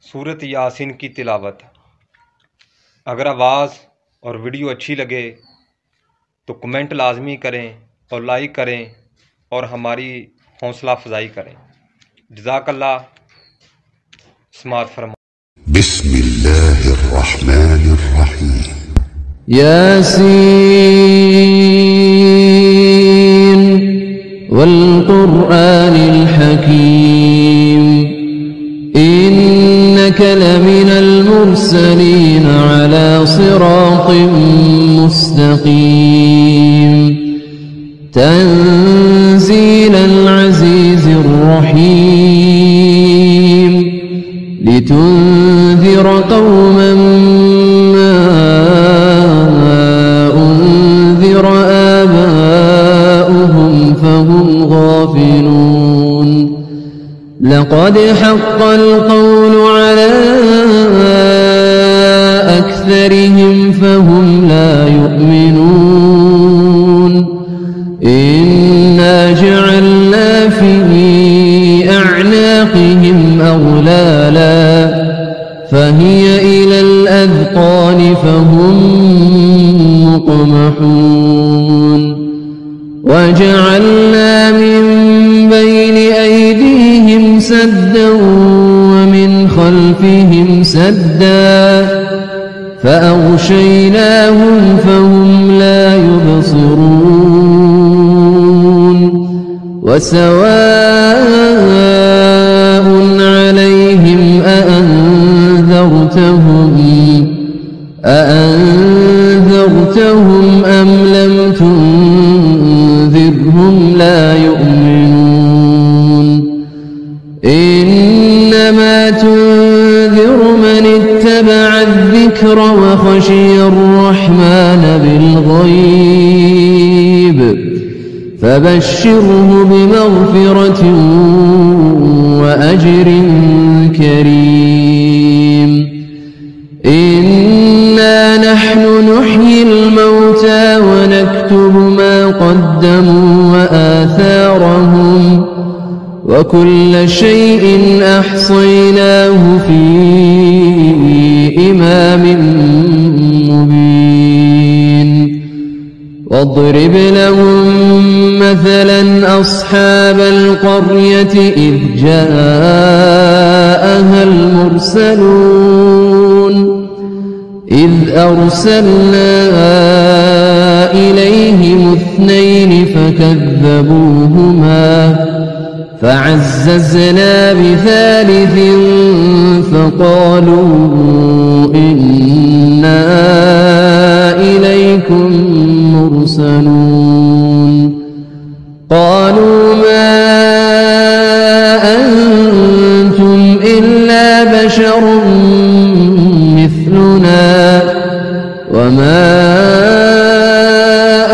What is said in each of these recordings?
सूरत यासीन की तिलावत। अगर आवाज़ और वीडियो अच्छी लगे तो कमेंट लाजमी करें और लाइक करें और हमारी हौसला अफजाई करें। जज़ाकल्लाह। समाअत फरमा। बिस्मिल्लाहिर्रहमानिर्रहीम। यासीन वल क़ुरआनिल हकीम इन्नका लमिनल मुरसलीन अला सिरातिम मुस्तक़ीम तंज़ीलल अज़ीज़िर रहीम लितुन्ज़िर क़ौमन मा उन्ज़िर आबाउहुम फहुम गाफ़िलून। लक़द हक़्क़ल क़ौलु अला अक्सरिहिम फहुम ला युमिनून। इन्ना जअलना फ़ी अअनाक़िहिम अग़लाला फ़हिय इलल अज़क़ान फ़हुम मुक़महून। वजअलना मिन बैनि अयदीहिम सद्दा वमिन खल्फ़िहिम सद्दा फ़अग़शयनाहुम फ़हुम ला युबसिरून। वसवाء عليهم أأنذرتهم أم لم تنذرهم لا يؤمنون. إنما تنذر من اتبع الذكر وخشي الرحمن بالغيب فبشره بمغفرة وأجر كريم. إنا نحن نحيي الموتى ونكتب ما قدموا وآثارهم وكل شيء أحصيناه في إمام مبين. واضرب لهم مثلا أصحاب القرية إذ جاءها المرسلون إذ أرسلنا إليهم اثنين فكذبوهما فعززنا بثالث فقالوا إنا إليكم مرسلون. قالوا ما أنتم إلا بشر مثلنا وما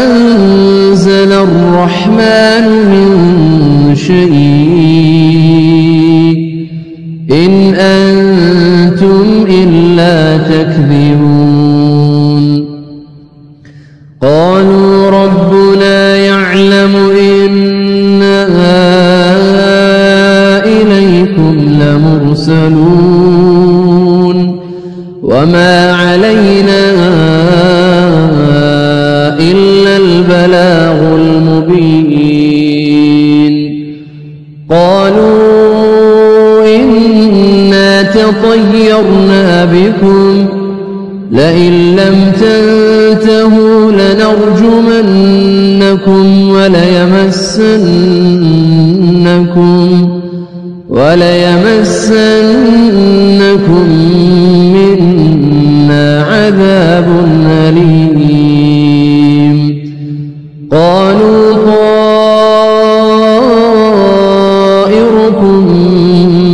أنزل الرحمن من شيء إن أنتم إلا تكذبون. قالوا ربنا يعلم إنا إليكم لمرسلون وما علينا إلا البلاغ المبين. قالوا إنا تطيرنا بكم لئن لم تنتهوا لنرجمنكم وليمسنكم منا عذاب أليم. قالوا طائركم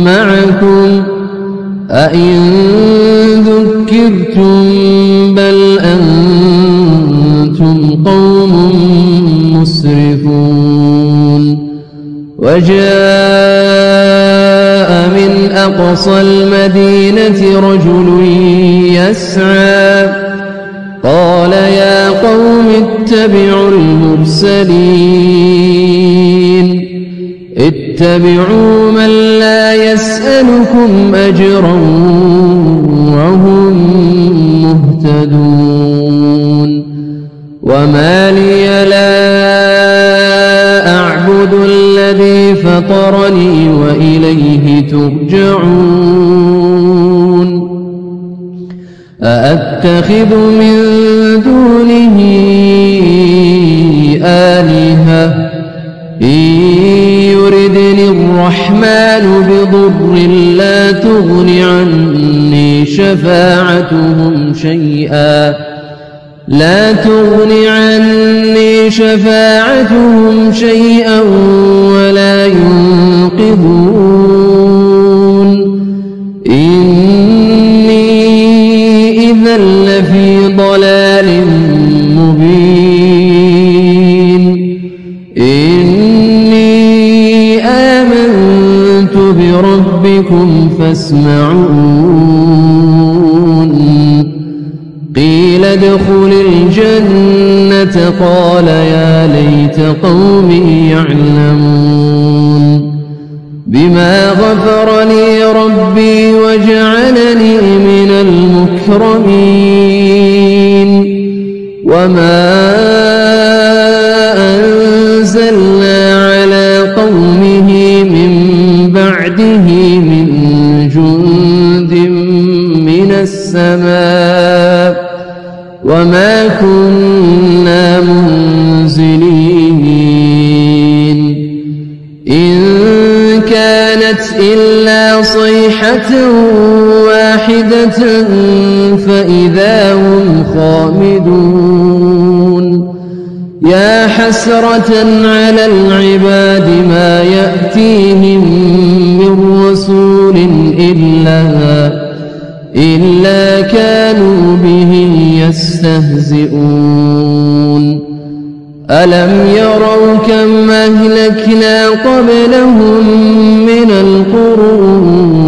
معكم أئن ذكرتم بل أنتم قوم مسرفون. وجاء من أقصى المدينة رجل يسعى قال يا قوم اتبعوا المرسلين اتبعوا من لا يسأل نسألكم أجرا وهم مهتدون. وما لي لا أعبد الذي فطرني وإليه ترجعون. أأتخذ من دونه آلهة إن يردني الرحمن بضر لا تغن عني شفاعتهم شيئا ولا ينقذون. إني إذا لفي ضلال مبين. إني آمنت بربكم فاسمعون. قيل ادخل الجنة قال يا ليت قومي يعلمون. بما غفر لي ربي وجعلني من المكرمين. وما أنزلنا على قومه من بعده من جند من السماء وما كنا منزلين. إن كانت إلا صيحة واحدة فإذا هم خامدون. يا حسرة على العباد ما يأتيهم من رسول إلا كانوا به يستهزئون. ألم يروا كم أهلكنا قبلهم من القرون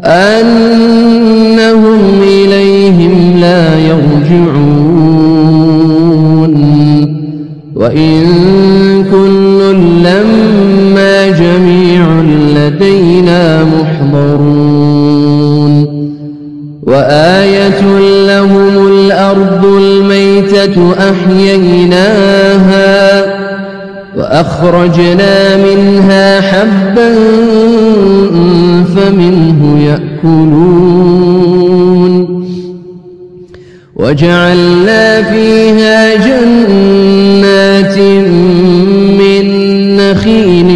أنهم إليهم لا يرجعون. وإن كل لما جميع لدينا محضرون. وآية لهم الأرض الميتة أحييناها وأخرجنا منها حبا فمنه يأكلون. وجعلنا فيها جنات من نخيل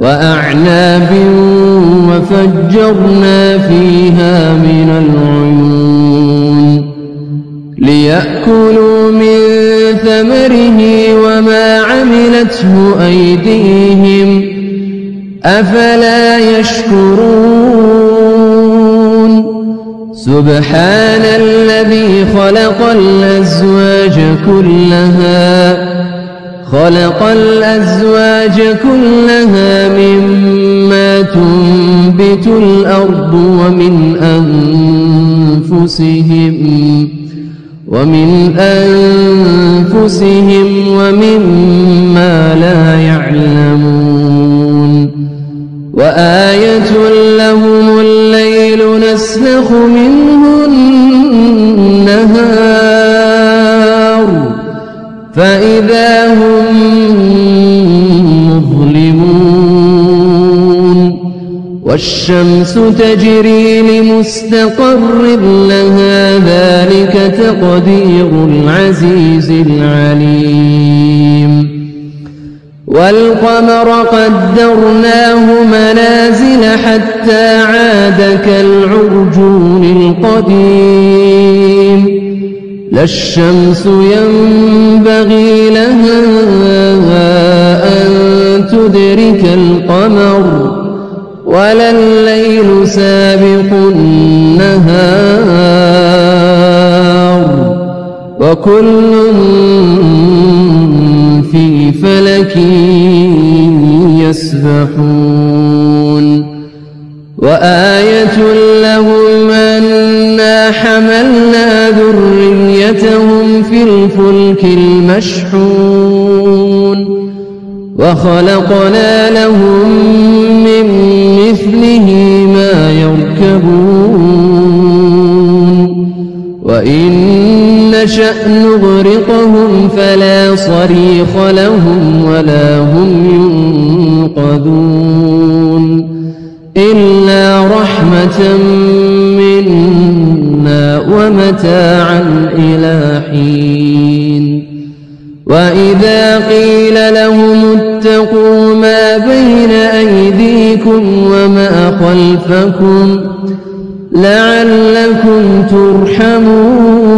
وأعناب وفجرنا فيها من العيون ليأكلوا من ثمره وما عملته أيديهم أفلا يشكرون. سبحان الذي خلق الأزواج كلها مما تنبت الأرض ومن أنفسهم ومما لا يعلمون. وآية لهم الليل نسلخ منه النهار فإذا هم مظلمون. والشمس تجري لمستقر لها ذلك تقدير العزيز العليم. والقمر قدرناه منازل حتى عاد كالعرجون القديم. لا الشمس ينبغي لها أن تدرك القمر ولا الليل سابق النهار وكل في فلك يسبحون. وآية لهم أنا حملنا ذريتهم في الفلك المشحون وخلقنا لهم من مثله ما يركبون وإن نشأ نغرقهم فلا صريخ لهم ولا هم ينقذون إلا رحمة منا ومتاعا إلى حين وإذا قيل لهم اتقوا ما بين أيديكم وما خلفكم لعلكم ترحمون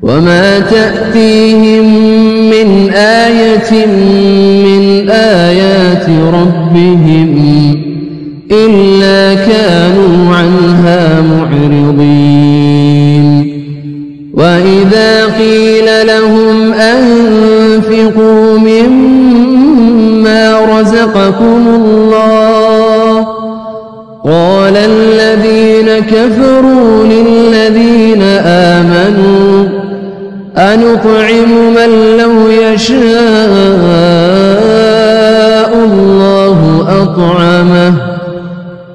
وما تأتيهم من آية من آيات ربهم إلا كانوا عنها معرضين وإذا قيل لهم أنفقوا مما رزقكم الله قال الذين كفروا للذين آمنوا أنطعم من لو يشاء الله أطعمه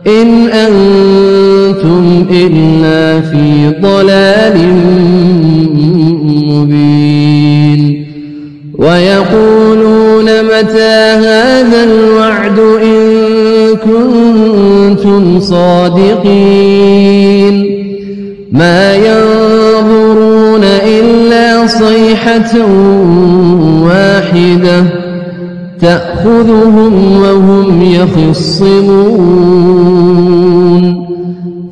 إن أنتم إلا في ضلال مبين ويقولون متى هذا الوعد إن كنتم صادقين ما ينظرون إلا صيحة واحدة تأخذهم وهم يخصمون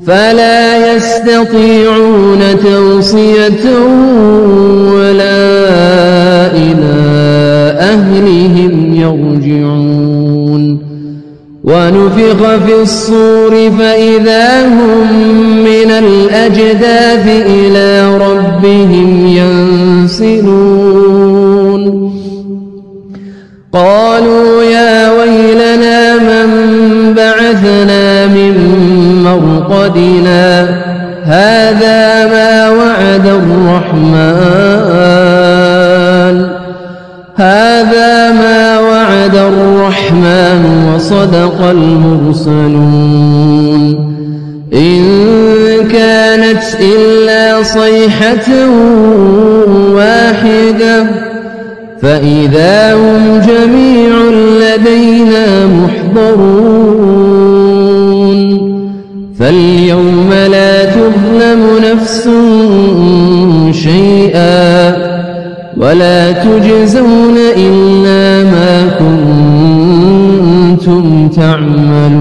فلا يستطيعون توصية ولا إلى أهلهم يرجعون ونفخ في الصور فإذا هم من الأجداث إلى ربهم ينسلون قالوا يا ويلنا من بعثنا من مرقدنا هذا ما وعد الرحمن وصدق المرسلون إن كانت إلا صيحة واحدة فإذا هم جميع لدينا محضرون فاليوم لا تظلم نفس شيئا ولا تجزون إلا ما كنتم تعملون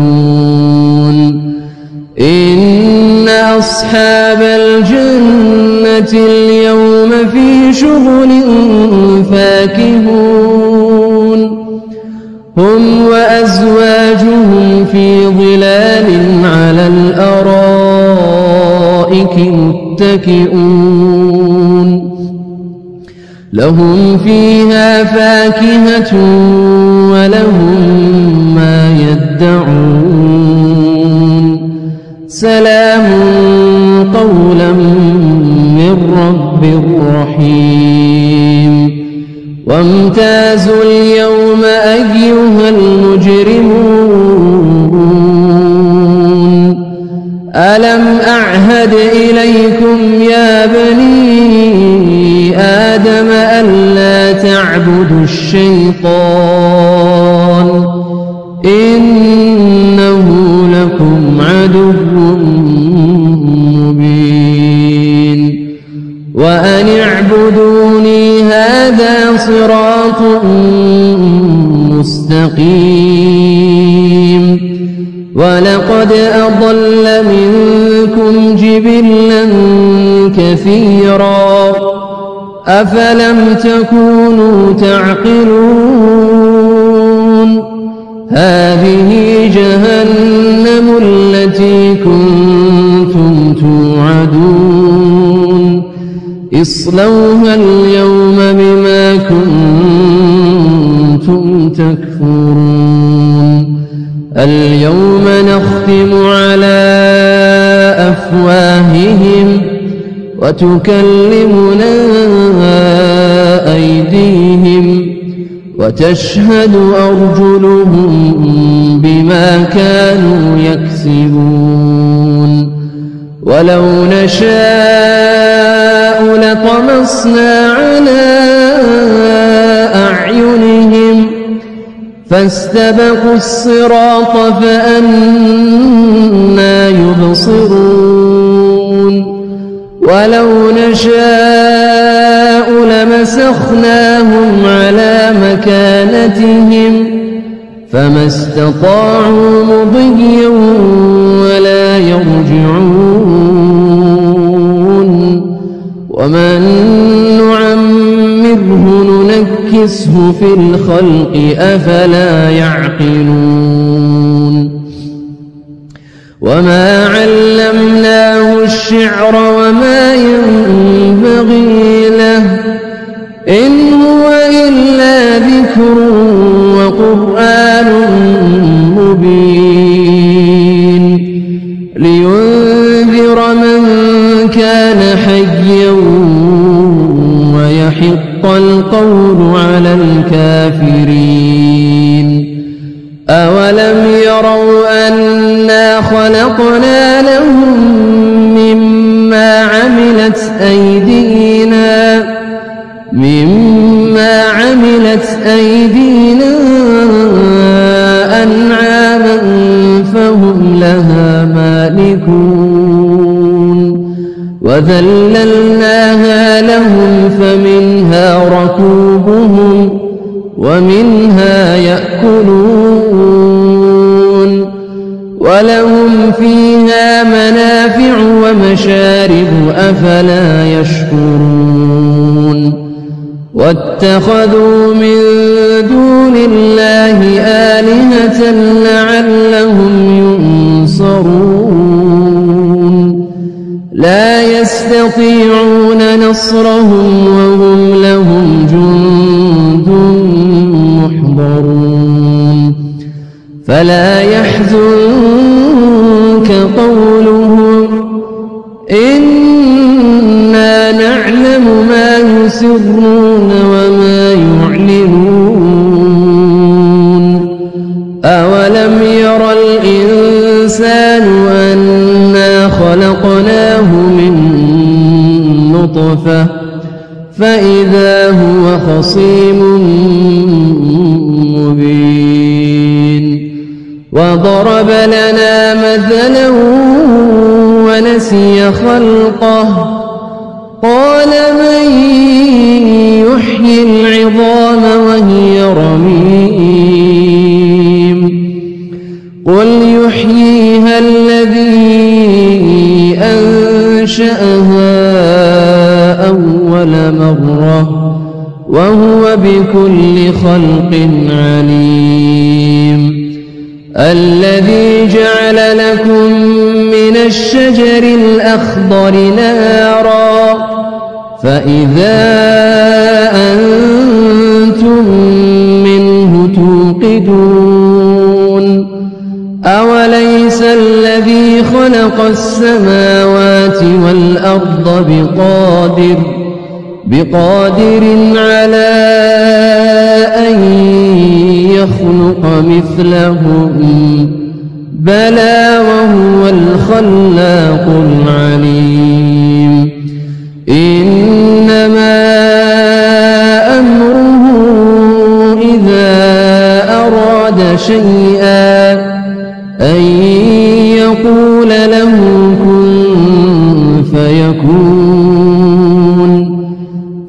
إن أصحاب الجنة اليوم في شغل فاكهون هم وأزواجهم في ظلال على الأرائك متكئون لهم فيها فاكهة ولهم ما يدعون سلام قولا من رب رحيم وامتازوا اليوم أيها المجرمون ألم أعهد إليكم يا بني آدم ألا تعبدوا الشيطان إنه لكم عدو مبين وأن اعبدوني هذا صراط مستقيم ولقد أضل منكم جبلا كثيرا أفلم تكونوا تعقلون هذه جهنم التي كنتم توعدون اصلوها اليوم بما كنتم تكفرون اليوم نختم على أفواههم وتكلمنا أيديهم وتشهد أرجلهم بما كانوا يكسبون ولو نشاء لطمسنا على أعينهم فاستبقوا الصراط فأنى يبصرون ولو نشاء لمسخناهم على مكانتهم فما استطاعوا مضيا ولا يرجعون ومن نعمره ننكسه في الخلق أفلا يعقلون وما علمناه الشعر وما ينبغي له إن هو إلا ذكر وقرآن مبين لينذر من كان حيا ويحق القول على الكافرين أولم يروا أنا خلقنا لهم مما عملت أيدينا أنعاما فهم لها مالكون وذللناها لهم فمنها ركوبهم ومنها يأكلون ولهم فيها منافع ومشارب أفلا يشكرون واتخذوا من دون الله آلهة لعلهم ينصرون لا يستطيعون نصرهم وهم لهم جند محضرون فلا يحزنك قولهم إنا نعلم ما يسرون وما يعلنون أولم ير الإنسان أنا خلقناه من نطفة فإذا هو خصيم مبين وضرب لنا مثلا ونسي خلقه قال من يحيي العظام وهي رميم قل يحييها الذي أنشأها أول مرة وهو بكل خلق عليم الذي جعل لكم من الشجر الأخضر نارا فإذا أنتم منه توقدون أوليس الذي خلق السماوات والأرض بقادر على أن يخلق مثلهم بلى وهو الخلاق العليم إنما أمره إذا أراد شيئا أن يقول له كن فيكون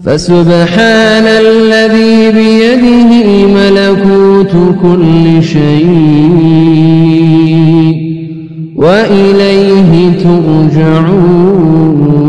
فسبحان الذي بيده ملكوت كل شيء وإليه ترجعون